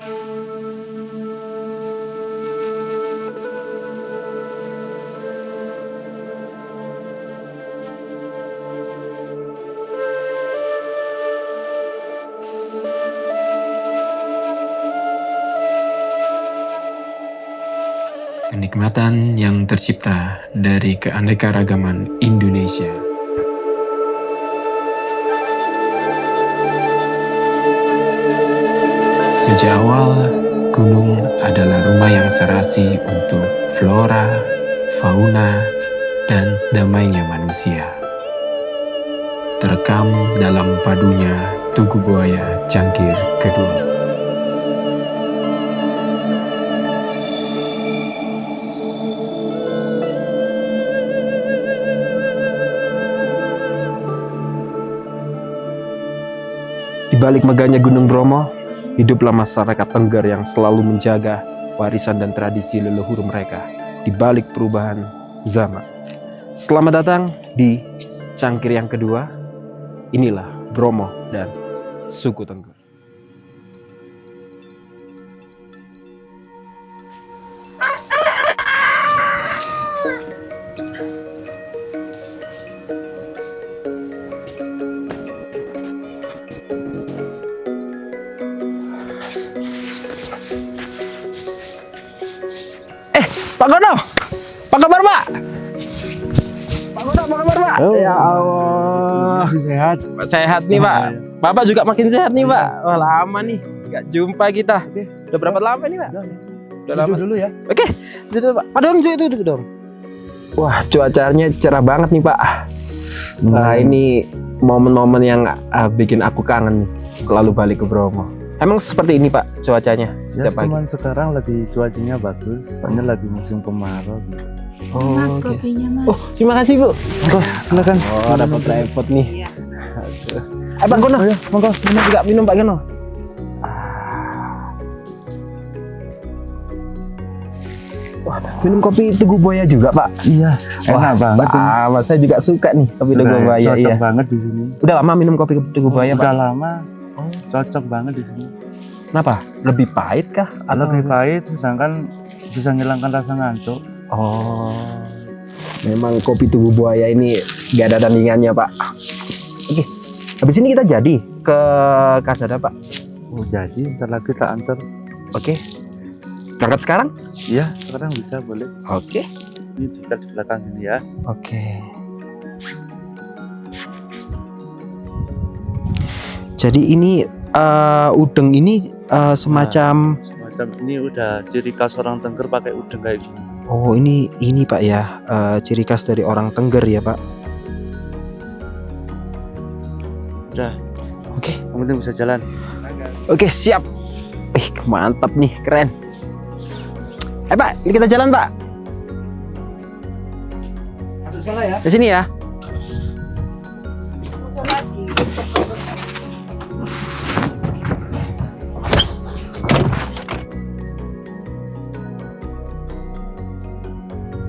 Kenikmatan yang tercipta dari keanekaragaman Indonesia. Sejak awal, gunung adalah rumah yang serasi untuk flora, fauna, dan damainya manusia. Terekam dalam padunya Tugu Buaya Cangkir Kedua. Di balik megahnya Gunung Bromo, hiduplah masyarakat Tengger yang selalu menjaga warisan dan tradisi leluhur mereka di balik perubahan zaman. Selamat datang di Cangkir yang kedua. Inilah Bromo dan suku Tengger. Pak Gono, apa kabar Pak? Pak Gono, apa kabar Pak? Oh, ya Allah, masih sehat. Sehat nih Pak. Bapak juga makin sehat nih Pak. Wah lama nih, nggak jumpa kita. Oke. Udah berapa lama nih Pak? Udah lama. Dulu ya. Oke, duduk Pak. Pak Dom, duduk dong. Wah cuacanya cerah banget nih Pak. Nah ini momen-momen yang bikin aku kangen selalu balik ke Bromo. Emang seperti ini Pak cuacanya Ya, setiap pagi? cuman sekarang lagi cuacanya bagus, soalnya lagi musim kemarau. Oh, Mas, oke. kopinya Mas. Oh, terima kasih Bu. Monggo, silakan. Oh, dapat repot nih. Iya. Pak Gono, Ayo, monggo. minum juga, minum Pak Gono. Wah, minum kopi Tugu Buaya juga Pak. Iya, enak banget ini. Sama, saya juga suka nih kopi Tugu Sudah, Buaya. cocok Iya. banget di sini. Udah lama minum kopi Tugu Buaya Pak? Udah lama, Oh. cocok banget di sini. Kenapa? Lebih pahit kah? Lebih pahit, sedangkan bisa menghilangkan rasa ngantuk. Oh, memang kopi Tugu Buaya ini gak ada tandingannya Pak. Oke, habis ini kita jadi ke Kasada Pak. Oh, jadi ntar lagi tak antar. Oke, berangkat sekarang? Iya, sekarang bisa boleh. Oke. Ini dekat di belakang ini ya. Oke. Jadi ini udeng ini semacam Semacam ini udah ciri khas orang Tengger pakai udeng kayak gini. oh ini Pak ya ciri khas dari orang Tengger ya Pak. Udah, Oke. yang penting bisa jalan. Oke siap. Mantap nih keren. Pak, ini kita jalan Pak. Masuk salah ya. Di sini ya.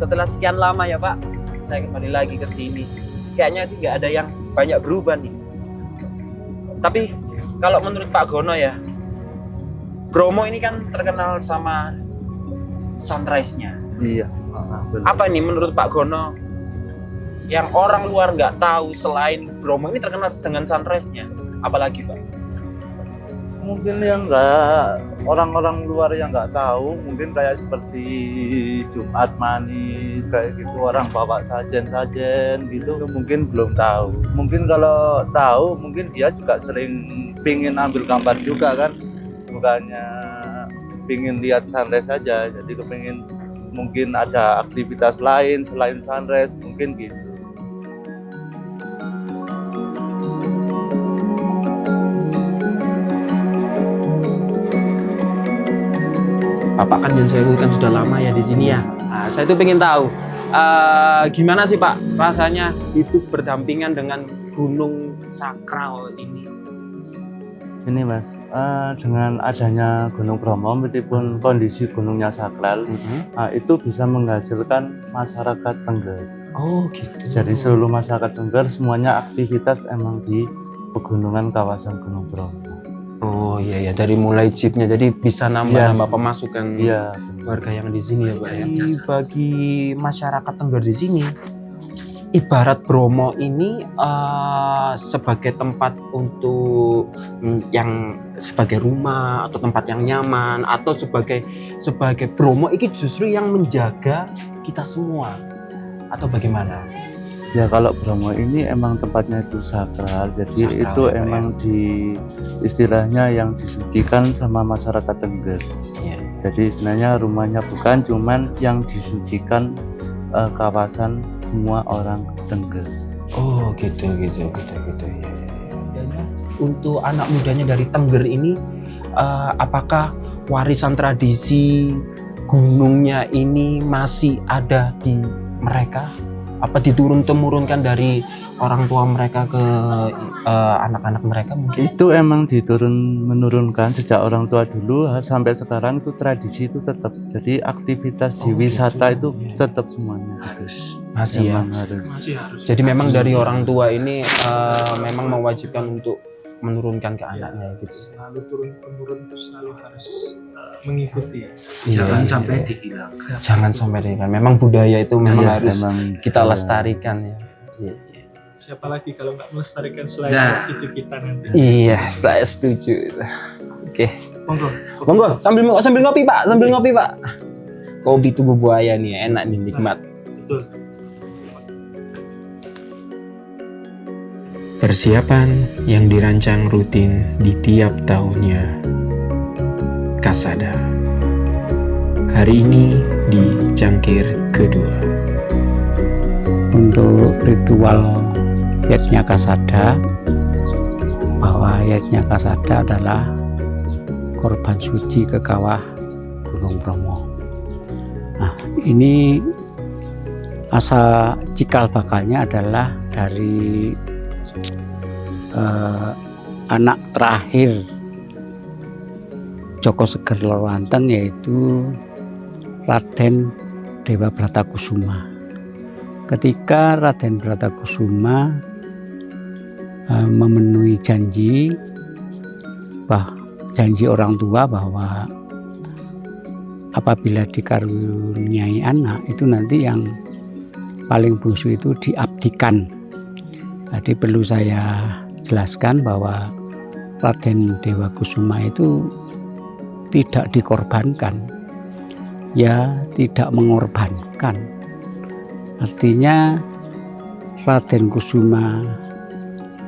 Setelah sekian lama ya Pak, saya kembali lagi ke sini. Kayaknya sih nggak ada yang banyak berubah nih. Tapi kalau menurut Pak Gono ya, Bromo ini kan terkenal sama sunrise-nya. Iya. Benar. Apa ini menurut Pak Gono yang orang luar nggak tahu selain Bromo ini terkenal dengan sunrise-nya? Apalagi Pak? Mungkin yang nggak orang-orang luar yang nggak tahu, mungkin kayak seperti Jumat Manis kayak gitu, orang bawa sajen-sajen gitu mungkin belum tahu. Mungkin kalau tahu mungkin dia juga sering pingin ambil gambar juga kan, bukannya pingin lihat sunrise saja, jadi kepingin mungkin ada aktivitas lain selain sunrise mungkin gitu. Bapak kan Yun Sewu kan sudah lama ya di sini ya. Nah, saya tuh pengen tahu gimana sih Pak rasanya hidup berdampingan dengan gunung sakral ini. Ini Mas, dengan adanya Gunung Bromo meskipun kondisi gunungnya sakral, itu bisa menghasilkan masyarakat Tengger. Oh gitu. Jadi seluruh masyarakat Tengger semuanya aktivitas emang di pegunungan kawasan Gunung Bromo. Oh iya ya, dari mulai chipnya jadi bisa nambah-nambah pemasukan Iya. warga yang di sini ya Pak ya. Jasa. Bagi masyarakat Tengger di sini, ibarat Bromo ini sebagai tempat untuk yang sebagai rumah atau tempat yang nyaman, atau sebagai Bromo ini justru yang menjaga kita semua, atau bagaimana? Ya kalau Bromo ini emang tempatnya itu sakral, jadi Sakral, itu ya, Pak, emang istilahnya yang disucikan sama masyarakat Tengger. Iya. Jadi sebenarnya rumahnya bukan, cuman yang disucikan kawasan semua orang Tengger. Oh gitu ya. Untuk anak mudanya dari Tengger ini, apakah warisan tradisi gunungnya ini masih ada di mereka? Apa diturun-temurunkan dari orang tua mereka ke anak-anak mereka mungkin? Itu emang menurunkan sejak orang tua dulu sampai sekarang, itu tradisi itu tetap. Jadi aktivitas di wisata gitu. itu tetap semuanya Masih ya. emang harus. Jadi memang dari orang tua ini memang mewajibkan untuk menurunkan ke anaknya gitu. Selalu turun-temurun itu selalu harus mengikuti. Jangan Iya, sampai iya. dihilangkan. Jangan sampai dihilangkan. Memang budaya itu memang Iya, harus emang kita iya. lestarikan ya. Iya. Siapa lagi kalau nggak melestarikan selain Nah. cucu kita nanti. Iya, saya setuju. Oke. Monggo. Monggo sambil ngopi Pak. Kopi tubuh buaya nih enak nih, nikmat. Betul. Persiapan yang dirancang rutin di tiap tahunnya. Kasada. Hari ini di cangkir kedua. Untuk ritual Yatnya Kasada, bahwa Yatnya Kasada adalah korban suci ke kawah Gunung Bromo. Nah, ini asal cikal bakalnya adalah dari anak terakhir Joko Seger Lorwanteng, yaitu Raden Dewa Bratakusuma. Ketika Raden Bratakusuma memenuhi janji orang tua bahwa apabila dikaruniai anak itu nanti yang paling bungsu itu diabdikan. Jadi perlu saya jelaskan bahwa Raden Dewa Kusuma itu tidak dikorbankan, ya tidak mengorbankan. Artinya Raden Kusuma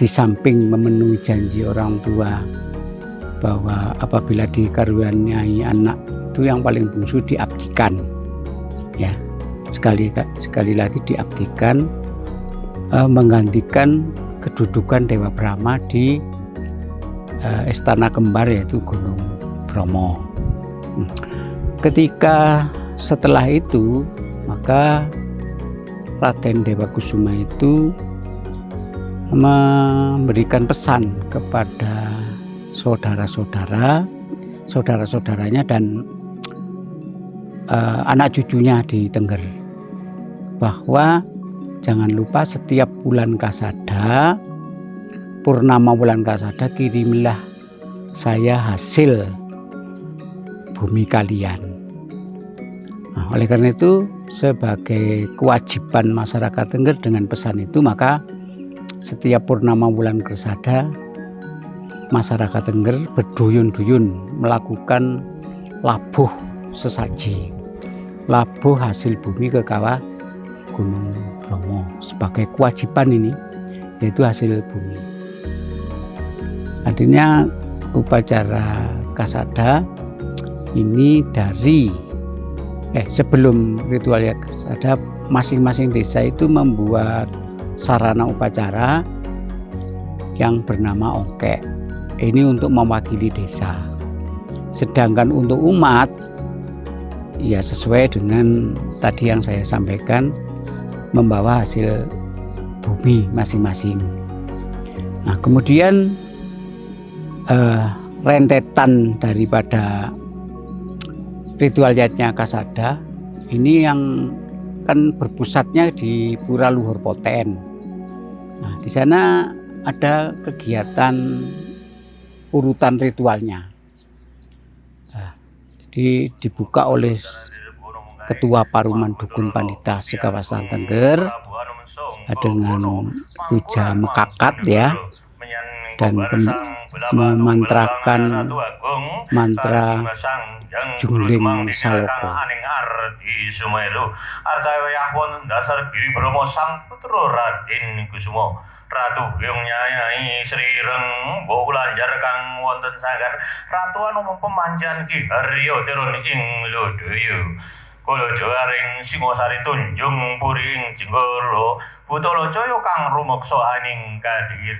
di samping memenuhi janji orang tua bahwa apabila dikaruniai anak itu yang paling bungsu diabdikan, ya sekali lagi diabdikan, menggantikan kedudukan Dewa Brahma di istana kembar yaitu Gunung Bromo. Ketika setelah itu maka Raden Dewa Kusuma itu memberikan pesan kepada saudara-saudaranya dan anak cucunya di Tengger bahwa jangan lupa setiap bulan Kasada, purnama bulan Kasada, kirimlah saya hasil bumi kalian. Nah, oleh karena itu sebagai kewajiban masyarakat Tengger dengan pesan itu, maka setiap purnama bulan Kasada masyarakat Tengger berduyun-duyun melakukan labuh sesaji, labuh hasil bumi ke kawah Gunung Bromo sebagai kewajiban ini, yaitu hasil bumi. Artinya upacara Kasada ini dari sebelum ritual Kasada, masing-masing desa itu membuat sarana upacara yang bernama ongkek. Ini untuk mewakili desa. Sedangkan untuk umat, ya sesuai dengan tadi yang saya sampaikan, membawa hasil bumi masing-masing. Nah, kemudian rentetan daripada ritual Yatnya Kasada ini yang kan berpusatnya di Pura Luhur Poten. Nah, di sana ada kegiatan urutan ritualnya. Nah, jadi dibuka oleh Ketua Paruman Dukun Pandita sekawasan Tengger dengan puja mekakat ya, dan memantrakan mantra Jungling Saloko. Ratu Hyung Nyai Sri Reng Bokulanjar kang wonten sanggar Ratu anu pemanjan Ki Haryo Terun ing Lodoyo Kulaja aring Singosari Tunjung Puri ing Jenggara Butala Jaya kang rumeksa aning Kadiri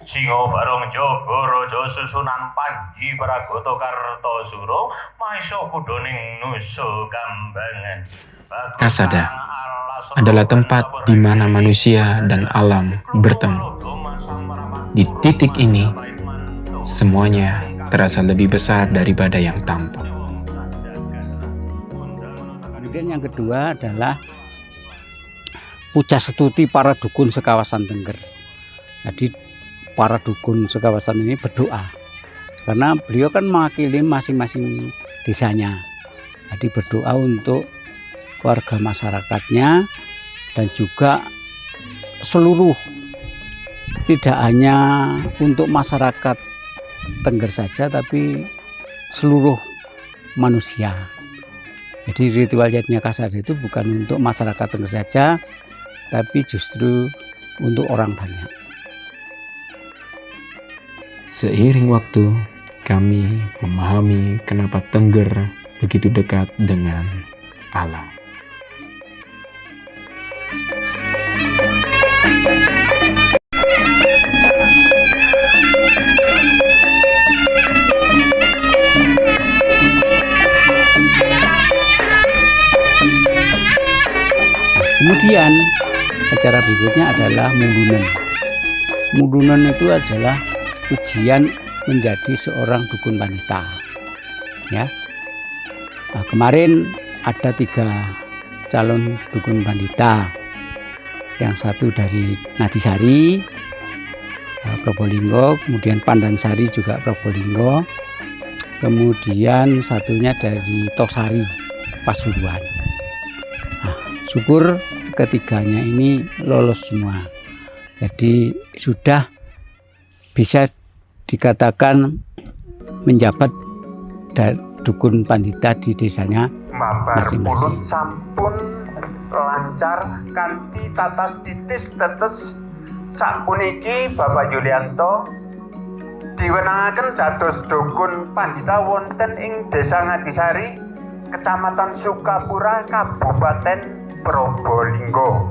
Singo Barong Jagaraja susunan Panji Pragata Kartasura Maesa kudoning Nusa Kambangan. Kasada adalah tempat di mana manusia dan alam bertemu. Di titik ini, semuanya terasa lebih besar daripada yang tampak. Kemudian yang kedua adalah puja setuti para dukun sekawasan Tengger. Jadi para dukun sekawasan ini berdoa karena beliau kan mewakili masing-masing desanya. Jadi berdoa untuk warga masyarakatnya dan juga seluruh, tidak hanya untuk masyarakat Tengger saja tapi seluruh manusia. Jadi ritual Yatnya Kasada itu bukan untuk masyarakat Tengger saja tapi justru untuk orang banyak. Seiring waktu, kami memahami kenapa Tengger begitu dekat dengan alam. Kemudian acara berikutnya adalah Mulunen. Mulunen itu adalah ujian menjadi seorang dukun wanita. Ya. Nah, kemarin ada 3 calon dukun wanita. Yang satu dari Nadisari, Probolinggo, kemudian Pandansari juga Probolinggo, kemudian satunya dari Tosari, Pasuruan. Nah, syukur ketiganya ini lolos semua. Jadi sudah bisa dikatakan menjabat dukun pandita di desanya masing-masing. Sampun lancar kanthi tatas titis tetes sapuniki Bapak Yulianto diwenangaken dados dukun pandita wonten ing Desa Ngadisari, Kecamatan Sukapura, Kabupaten Probolinggo.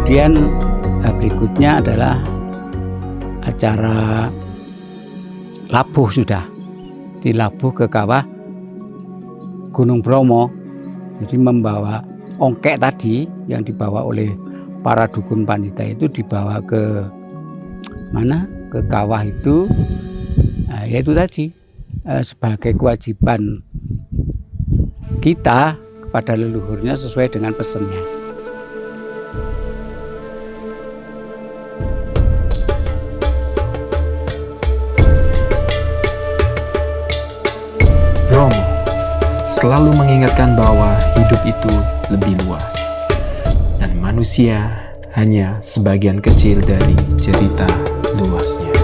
Kemudian berikutnya adalah acara labuh, sudah dilabuh ke kawah Gunung Bromo. Jadi membawa ongkek tadi yang dibawa oleh para dukun pandita itu dibawa ke mana? Ke kawah itu. Nah, yaitu tadi sebagai kewajiban kita kepada leluhurnya sesuai dengan pesannya. Bromo selalu mengingatkan bahwa hidup itu lebih luas dan manusia hanya sebagian kecil dari cerita luasnya.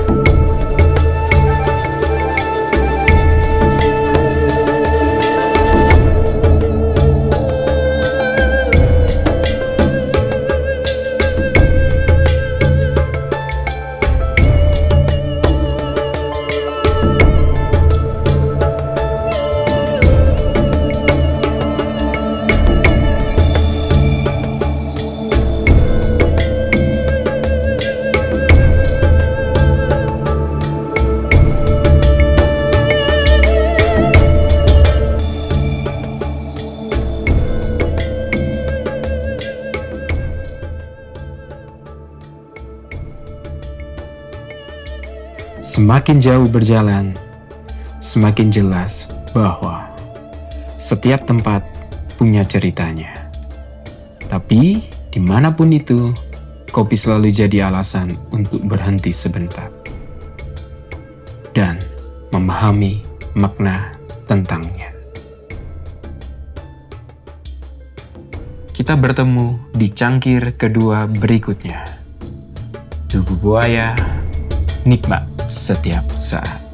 Semakin jauh berjalan, semakin jelas bahwa setiap tempat punya ceritanya. Tapi dimanapun itu, kopi selalu jadi alasan untuk berhenti sebentar dan memahami makna tentangnya. Kita bertemu di cangkir kedua berikutnya. Tugu Buaya, nikmat setiap saat.